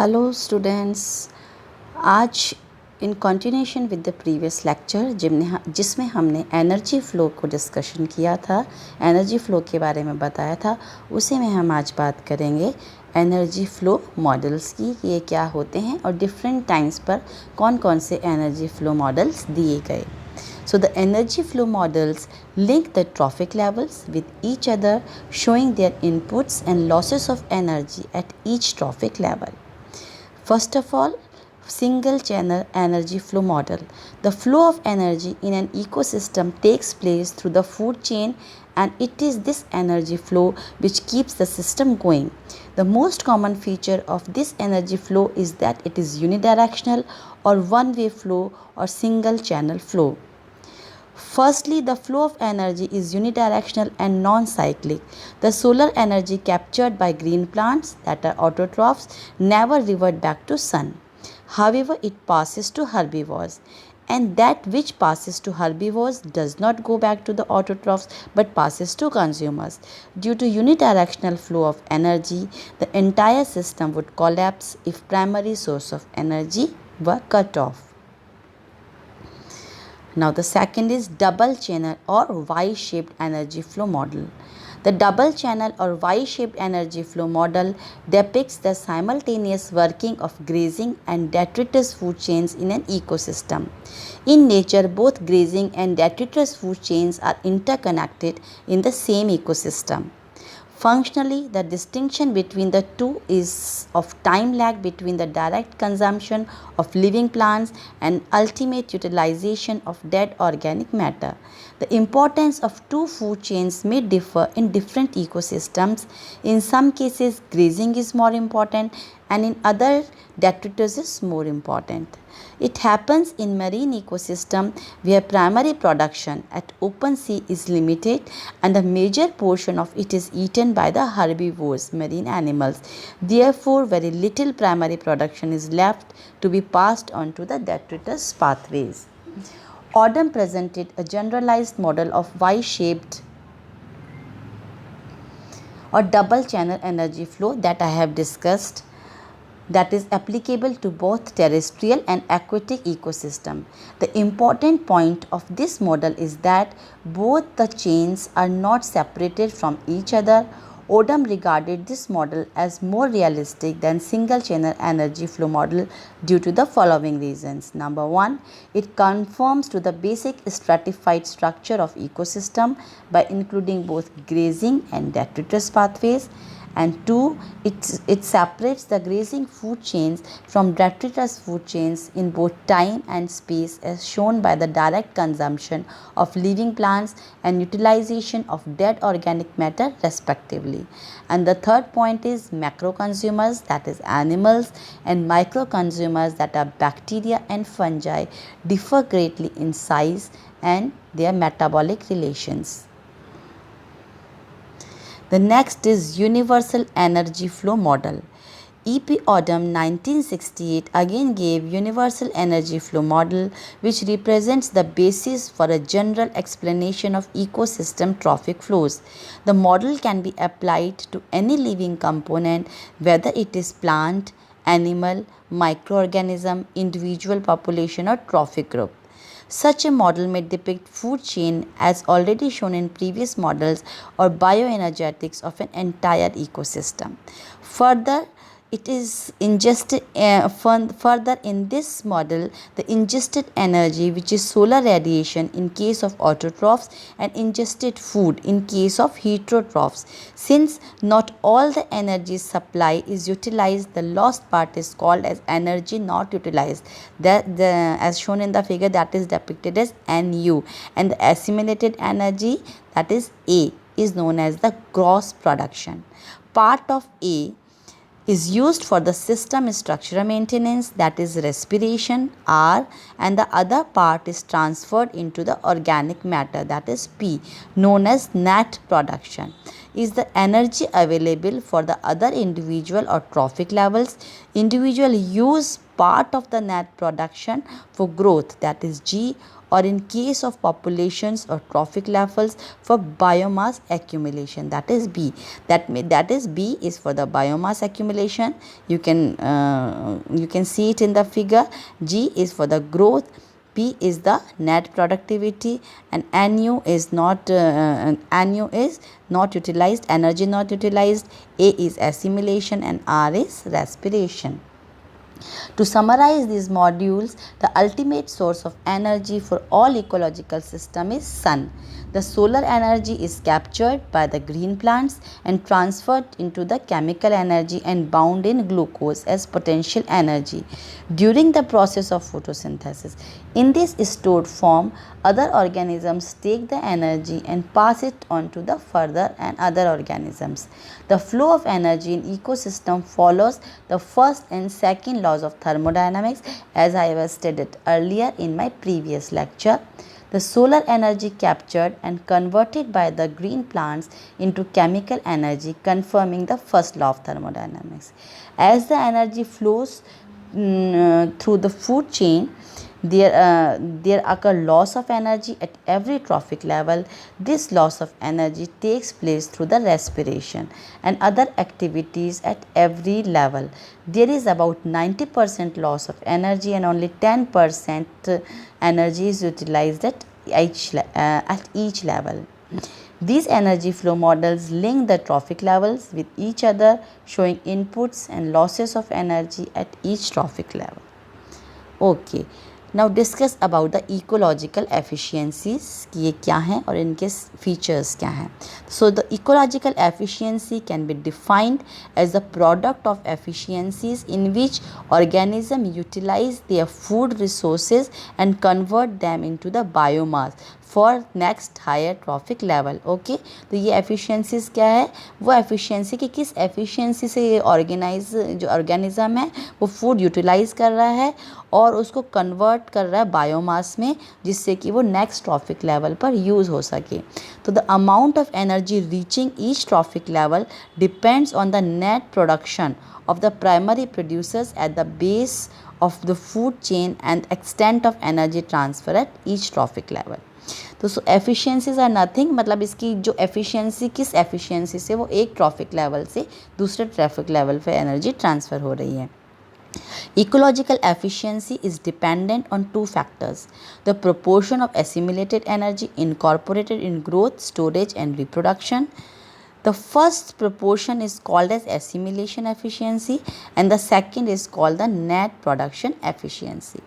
Hello students. आज in continuation with the previous lecture जिसमें हमने एनर्जी फ़्लो को डिस्कशन किया था, एनर्जी फ़्लो के बारे में बताया था, उसी में हम आज बात करेंगे एनर्जी फ़्लो मॉडल्स की कि ये क्या होते हैं और डिफरेंट टाइम्स पर कौन कौन से एनर्जी फ़्लो मॉडल्स दिए गए। So the energy flow models link the trophic levels with each other, showing their inputs and losses of energy at each trophic level. First of all, single channel energy flow model. The flow of energy in an ecosystem takes place through the food chain, and it is this energy flow which keeps the system going. The most common feature of this energy flow is that it is unidirectional or one-way flow or single channel flow. Firstly, the flow of energy is unidirectional and non-cyclic. The solar energy captured by green plants, that are autotrophs, never revert back to sun. However, it passes to herbivores, and that which passes to herbivores does not go back to the autotrophs but passes to consumers. Due to unidirectional flow of energy, the entire system would collapse if primary source of energy were cut off. Now the second is double channel or Y-shaped energy flow model. The double channel or Y-shaped energy flow model depicts the simultaneous working of grazing and detritus food chains in an ecosystem. In nature, both grazing and detritus food chains are interconnected in the same ecosystem. Functionally, the distinction between the two is of time lag between the direct consumption of living plants and ultimate utilization of dead organic matter. The importance of two food chains may differ in different ecosystems. In some cases, grazing is more important, and in other, detritus is more important. It happens in marine ecosystem where primary production at open sea is limited and a major portion of it is eaten by the herbivores, marine animals. Therefore, very little primary production is left to be passed on to the detritus pathways. Odom presented a generalized model of Y-shaped or double channel energy flow that I have discussed, that is applicable to both terrestrial and aquatic ecosystem. The important point of this model is that both the chains are not separated from each other. Odom regarded this model as more realistic than single channel energy flow model due to the following reasons. Number one, it conforms to the basic stratified structure of ecosystem by including both grazing and detritus pathways. And two, it separates the grazing food chains from detritus food chains in both time and space as shown by the direct consumption of living plants and utilization of dead organic matter respectively. And the third point is macro consumers, that is animals, and micro consumers, that are bacteria and fungi, differ greatly in size and their metabolic relations. The next is Universal Energy Flow Model. E.P. Odom 1968 again gave Universal Energy Flow Model, which represents the basis for a general explanation of ecosystem trophic flows. The model can be applied to any living component, whether it is plant, animal, microorganism, individual population or trophic group. Such a model may depict food chain as already shown in previous models or bioenergetics of an entire ecosystem. Further, it is ingested further in this model, the ingested energy, which is solar radiation in case of autotrophs and ingested food in case of heterotrophs. Since not all the energy supply is utilized, the lost part is called as energy not utilized. As shown in the figure, that is depicted as Nu, and the assimilated energy, that is A, is known as the gross production. Part of A is used for the system structural maintenance, that is respiration, R, and the other part is transferred into the organic matter, that is P, known as net production. is the energy available for the other individual or trophic levels. Individual use part of the net production for growth, that is G, or in case of populations or trophic levels for biomass accumulation, that is B. That is B is for the biomass accumulation. You can see it in the figure. G is for the growth, P is the net productivity, and NU is not utilized, energy not utilized. A is assimilation and R is respiration. To summarize these modules, the ultimate source of energy for all ecological system is sun. The solar energy is captured by the green plants and transferred into the chemical energy and bound in glucose as potential energy during the process of photosynthesis. In this stored form, other organisms take the energy and pass it on to the further and other organisms. The flow of energy in ecosystem follows the first and second laws of thermodynamics, as I have stated earlier in my previous lecture. The solar energy captured and converted by the green plants into chemical energy, confirming the first law of thermodynamics. As the energy flows through the food chain, there occur loss of energy at every trophic level. This loss of energy takes place through the respiration and other activities at every level. There is about 90% loss of energy and only 10% energy is utilized at each level. These energy flow models link the trophic levels with each other, showing inputs and losses of energy at each trophic level. Okay, now discuss about the ecological efficiencies कि ये क्या हैं और इनके features क्या हैं. So the ecological efficiency can be defined as the product of efficiencies in which organism utilize their food resources and convert them into the biomass for next higher trophic level. Okay, तो ये efficiencies क्या है, वो efficiency कि किस efficiency से ये जो ऑर्गेनिज्म है वो फूड यूटिलाइज कर रहा है और उसको कन्वर्ट कर रहा है बायोमास में, जिससे कि वो नेक्स्ट ट्रॉफिक लेवल पर यूज़ हो सके. तो the amount of energy reaching each trophic level depends on the net production of the primary producers at the base of the food chain and extent of energy transfer at each trophic level. तो सो efficiencies are nothing, मतलब इसकी जो efficiency किस efficiency से वो एक trophic level से दूसरे ट्रैफिक लेवल पे एनर्जी ट्रांसफ़र हो रही है. Ecological efficiency is dependent on two factors: the proportion of assimilated energy incorporated in growth, storage and reproduction. The first proportion is called as assimilation efficiency and the second is called the net production efficiency.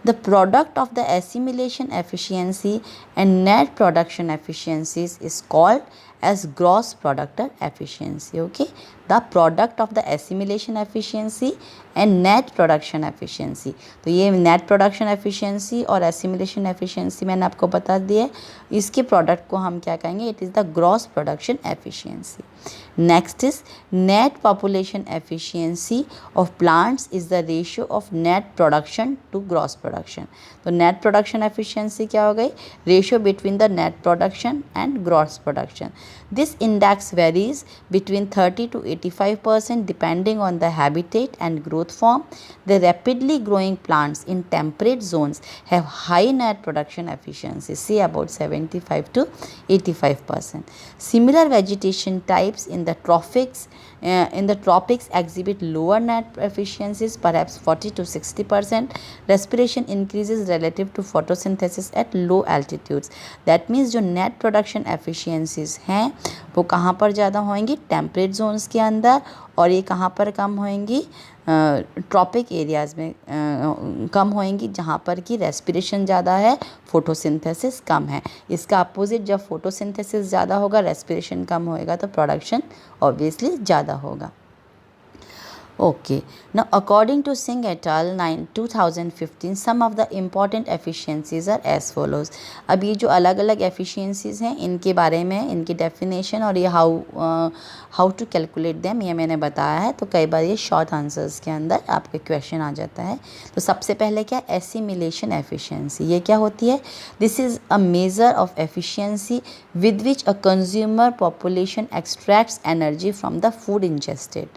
The product of the assimilation efficiency and net production efficiencies is called as gross product efficiency. Okay, the product of the assimilation efficiency and net production efficiency. तो ये net production efficiency और assimilation efficiency मैंने आपको बता दिया है. इसके product को हम क्या कहेंगे, it is the gross production efficiency. Next is net population efficiency of plants is the ratio of net production to gross production. तो net production efficiency क्या हो गई, ratio between the net production and gross production. This index varies between 30 to 85% depending on the habitat and growth form. The rapidly growing plants in temperate zones have high net production efficiency, say about 75 to 85%. Similar vegetation types in the tropics exhibit lower net efficiencies, perhaps 40 to 60%. Respiration increases relative to photosynthesis at low altitudes. That means जो net production efficiencies हैं वो कहाँ पर ज़्यादा होंगी, temperate Jones के अंदर, और ये कहाँ पर कम होंगी, ट्रॉपिक एरियाज़ में कम होंगी जहाँ पर कि रेस्पिरेशन ज़्यादा है, फोटोसिंथेसिस कम है. इसका अपोजिट, जब फोटोसिंथेसिस ज़्यादा होगा, रेस्पिरेशन कम होएगा, तो प्रोडक्शन ऑब्वियसली ज़्यादा होगा. Okay. Now, according to Singh et al. 2015, some of the important efficiencies are as follows. अब ये जो अलग अलग efficiencies हैं इनके बारे में इनकी definition और ये how to calculate them ये मैंने बताया है। तो कई बार ये short answers के अंदर आपके question आ जाता है। तो सबसे पहले क्या assimilation efficiency, ये क्या होती है? This is a measure of efficiency with which a consumer population extracts energy from the food ingested.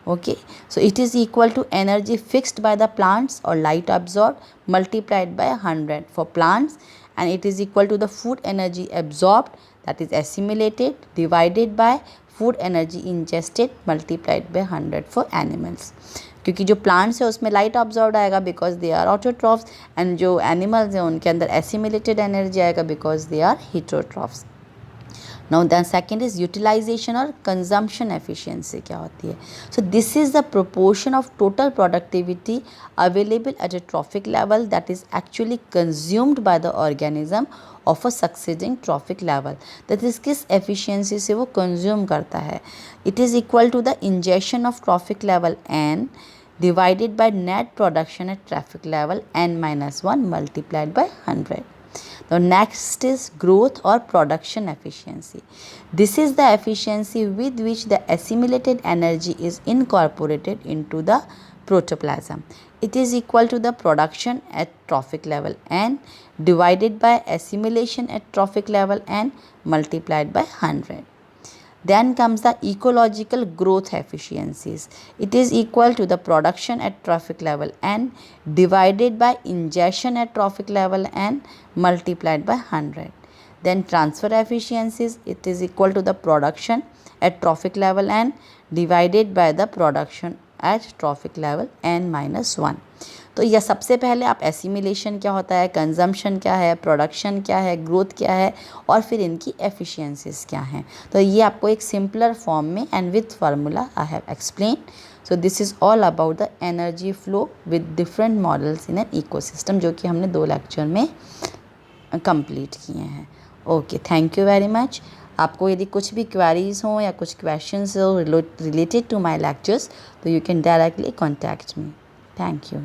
Okay, so it is equal to energy fixed by the plants or light absorbed multiplied by 100 for plants, and it is equal to the food energy absorbed, that is assimilated, divided by food energy ingested multiplied by 100 for animals. क्योंकि जो plants है उसमें light absorb आएगा because they are autotrophs, and जो animals हैं उनके अंदर assimilated energy आएगा because they are heterotrophs. Now the second is utilization or consumption efficiency क्या होती है? So this is the proportion of total productivity available at a trophic level that is actually consumed by the organism of a succeeding trophic level. That is किस efficiency से वो consume करता है? It is equal to the ingestion of trophic level n divided by net production at trophic level n minus 1 multiplied by 100. The next is growth or production efficiency. This is the efficiency with which the assimilated energy is incorporated into the protoplasm. It is equal to the production at trophic level n divided by assimilation at trophic level n multiplied by 100. Then comes the ecological growth efficiencies. It is equal to the production at trophic level n divided by ingestion at trophic level n multiplied by 100. Then transfer efficiencies, it is equal to the production at trophic level n divided by the production at trophic level n minus 1. तो यह सबसे पहले आप assimilation क्या होता है, consumption क्या है, प्रोडक्शन क्या है, ग्रोथ क्या है और फिर इनकी एफिशिएंसीज क्या हैं. तो ये आपको एक सिंपलर फॉर्म में and with formula I have explain. So this is all about the energy flow with different models in an ecosystem, जो कि हमने 2 लेक्चर में कंप्लीट किए हैं. Okay, thank you very much. आपको यदि कुछ भी क्वेरीज हों या कुछ क्वेश्चंस हो रिलेटेड टू माय लेक्चर्स तो you can directly contact me. Thank you.